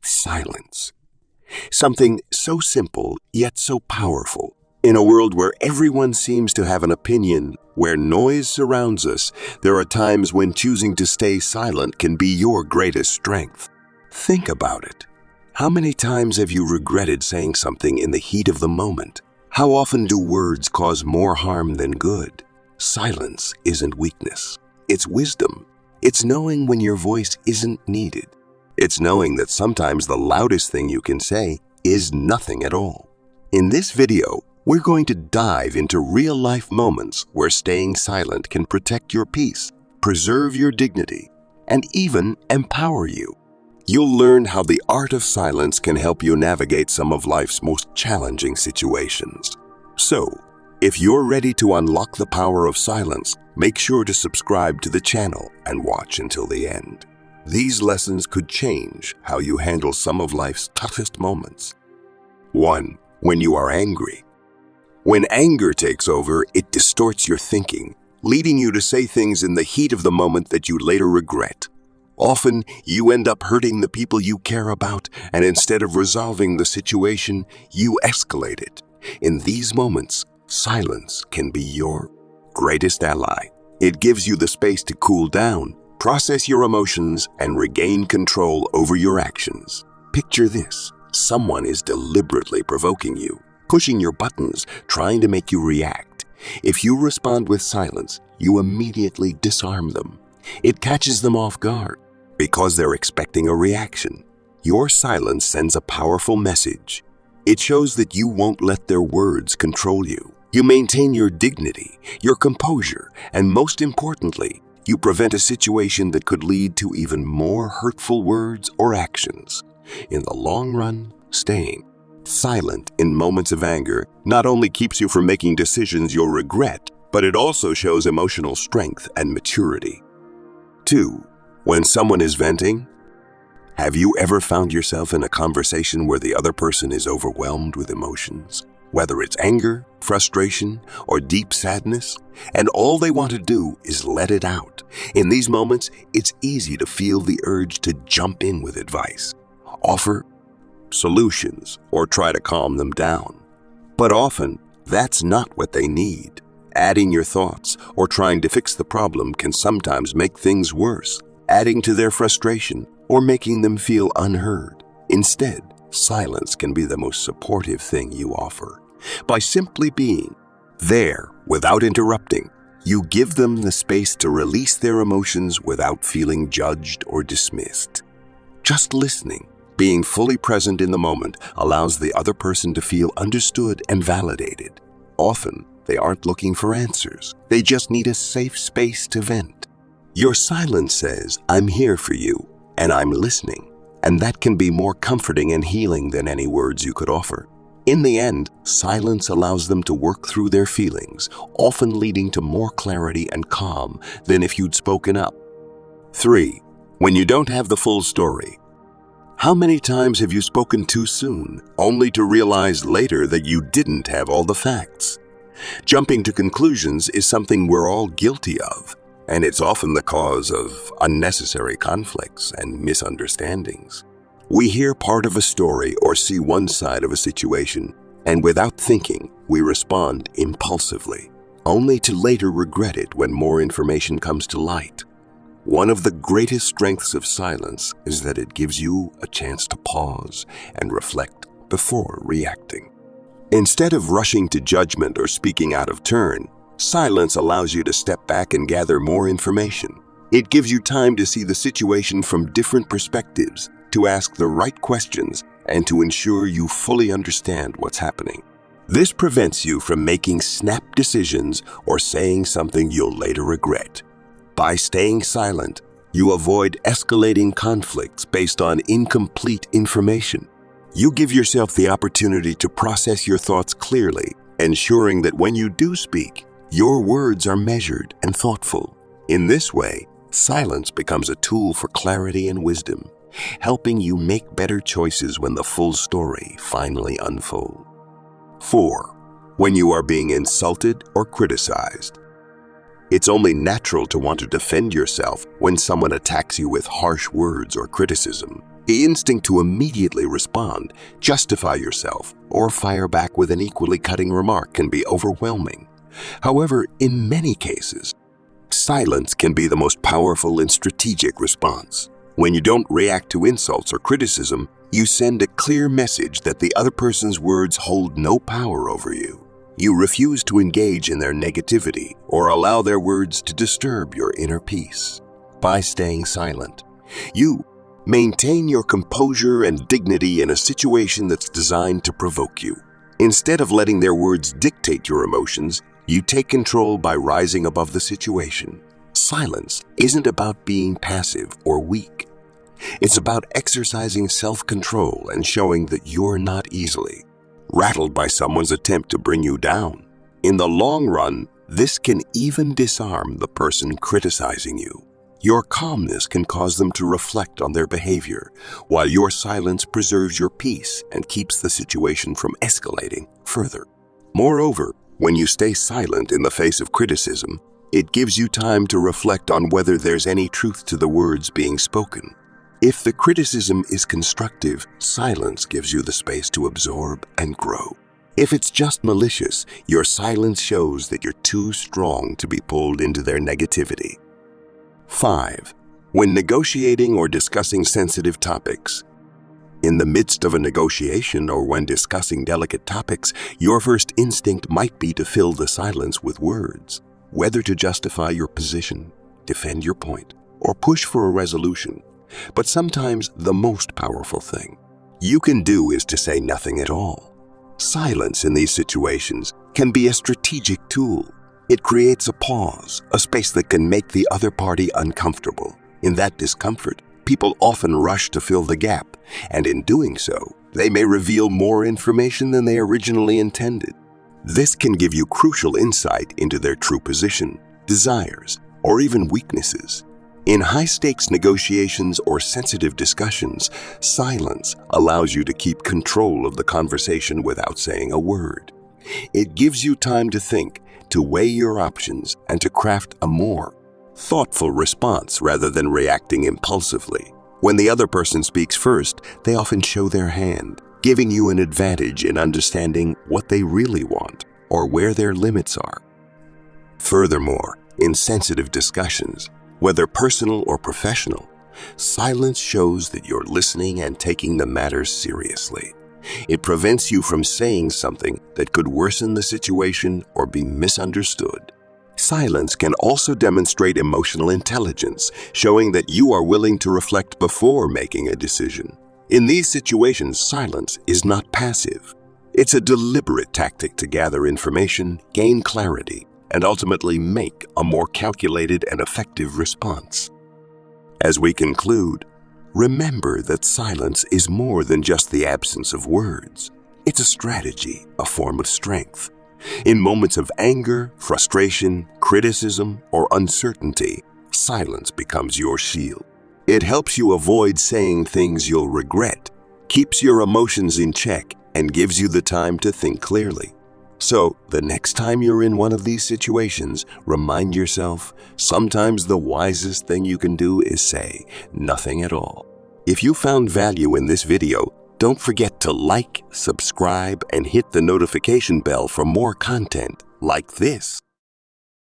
silence. Something so simple, yet so powerful. In a world where everyone seems to have an opinion, where noise surrounds us, there are times when choosing to stay silent can be your greatest strength. Think about it. How many times have you regretted saying something in the heat of the moment? How often do words cause more harm than good? Silence isn't weakness. It's wisdom. It's knowing when your voice isn't needed. It's knowing that sometimes the loudest thing you can say is nothing at all. In this video, we're going to dive into real-life moments where staying silent can protect your peace, preserve your dignity, and even empower you. You'll learn how the art of silence can help you navigate some of life's most challenging situations. So, if you're ready to unlock the power of silence, make sure to subscribe to the channel and watch until the end. These lessons could change how you handle some of life's toughest moments. 1. When you are angry. When anger takes over, it distorts your thinking, leading you to say things in the heat of the moment that you later regret. Often, you end up hurting the people you care about, and instead of resolving the situation, you escalate it. In these moments, silence can be your greatest ally. It gives you the space to cool down, process your emotions, and regain control over your actions. Picture this. Someone is deliberately provoking you, pushing your buttons, trying to make you react. If you respond with silence, you immediately disarm them. It catches them off guard because they're expecting a reaction. Your silence sends a powerful message. It shows that you won't let their words control you. You maintain your dignity, your composure, and most importantly, you prevent a situation that could lead to even more hurtful words or actions. In the long run, staying silent in moments of anger not only keeps you from making decisions you'll regret, but it also shows emotional strength and maturity. 2. When someone is venting. Have you ever found yourself in a conversation where the other person is overwhelmed with emotions? Whether it's anger, frustration, or deep sadness, and all they want to do is let it out. In these moments, it's easy to feel the urge to jump in with advice, offer solutions, or try to calm them down. But often, that's not what they need. Adding your thoughts or trying to fix the problem can sometimes make things worse, adding to their frustration or making them feel unheard. Instead, silence can be the most supportive thing you offer. By simply being there without interrupting, you give them the space to release their emotions without feeling judged or dismissed. Just listening, being fully present in the moment, allows the other person to feel understood and validated. Often, they aren't looking for answers. They just need a safe space to vent. Your silence says, "I'm here for you, and I'm listening." And that can be more comforting and healing than any words you could offer. In the end, silence allows them to work through their feelings, often leading to more clarity and calm than if you'd spoken up. 3. When you don't have the full story. How many times have you spoken too soon, only to realize later that you didn't have all the facts? Jumping to conclusions is something we're all guilty of, and it's often the cause of unnecessary conflicts and misunderstandings. We hear part of a story or see one side of a situation, and without thinking, we respond impulsively, only to later regret it when more information comes to light. One of the greatest strengths of silence is that it gives you a chance to pause and reflect before reacting. Instead of rushing to judgment or speaking out of turn, silence allows you to step back and gather more information. It gives you time to see the situation from different perspectives, to ask the right questions, and to ensure you fully understand what's happening. This prevents you from making snap decisions or saying something you'll later regret. By staying silent, you avoid escalating conflicts based on incomplete information. You give yourself the opportunity to process your thoughts clearly, ensuring that when you do speak, your words are measured and thoughtful. In this way, silence becomes a tool for clarity and wisdom, helping you make better choices when the full story finally unfolds. 4. When you are being insulted or criticized. It's only natural to want to defend yourself when someone attacks you with harsh words or criticism. The instinct to immediately respond, justify yourself, or fire back with an equally cutting remark can be overwhelming. However, in many cases, silence can be the most powerful and strategic response. When you don't react to insults or criticism, you send a clear message that the other person's words hold no power over you. You refuse to engage in their negativity or allow their words to disturb your inner peace. By staying silent, you maintain your composure and dignity in a situation that's designed to provoke you. Instead of letting their words dictate your emotions, you take control by rising above the situation. Silence isn't about being passive or weak. It's about exercising self-control and showing that you're not easily rattled by someone's attempt to bring you down. In the long run, this can even disarm the person criticizing you. Your calmness can cause them to reflect on their behavior, while your silence preserves your peace and keeps the situation from escalating further. Moreover, when you stay silent in the face of criticism, it gives you time to reflect on whether there's any truth to the words being spoken. If the criticism is constructive, silence gives you the space to absorb and grow. If it's just malicious, your silence shows that you're too strong to be pulled into their negativity. 5. When negotiating or discussing sensitive topics. In the midst of a negotiation or when discussing delicate topics, your first instinct might be to fill the silence with words, whether to justify your position, defend your point, or push for a resolution. But sometimes the most powerful thing you can do is to say nothing at all. Silence in these situations can be a strategic tool. It creates a pause, a space that can make the other party uncomfortable. In that discomfort, people often rush to fill the gap, and in doing so, they may reveal more information than they originally intended. This can give you crucial insight into their true position, desires, or even weaknesses. In high-stakes negotiations or sensitive discussions, silence allows you to keep control of the conversation without saying a word. It gives you time to think, to weigh your options, and to craft a more thoughtful response rather than reacting impulsively. When the other person speaks first, they often show their hand, giving you an advantage in understanding what they really want or where their limits are. Furthermore, in sensitive discussions, whether personal or professional, silence shows that you're listening and taking the matter seriously. It prevents you from saying something that could worsen the situation or be misunderstood. Silence can also demonstrate emotional intelligence, showing that you are willing to reflect before making a decision. In these situations, silence is not passive. It's a deliberate tactic to gather information, gain clarity, and ultimately make a more calculated and effective response. As we conclude, remember that silence is more than just the absence of words. It's a strategy, a form of strength. In moments of anger, frustration, criticism, or uncertainty, silence becomes your shield. It helps you avoid saying things you'll regret, keeps your emotions in check, and gives you the time to think clearly. So, the next time you're in one of these situations, remind yourself, sometimes the wisest thing you can do is say nothing at all. If you found value in this video, don't forget to like, subscribe, and hit the notification bell for more content like this.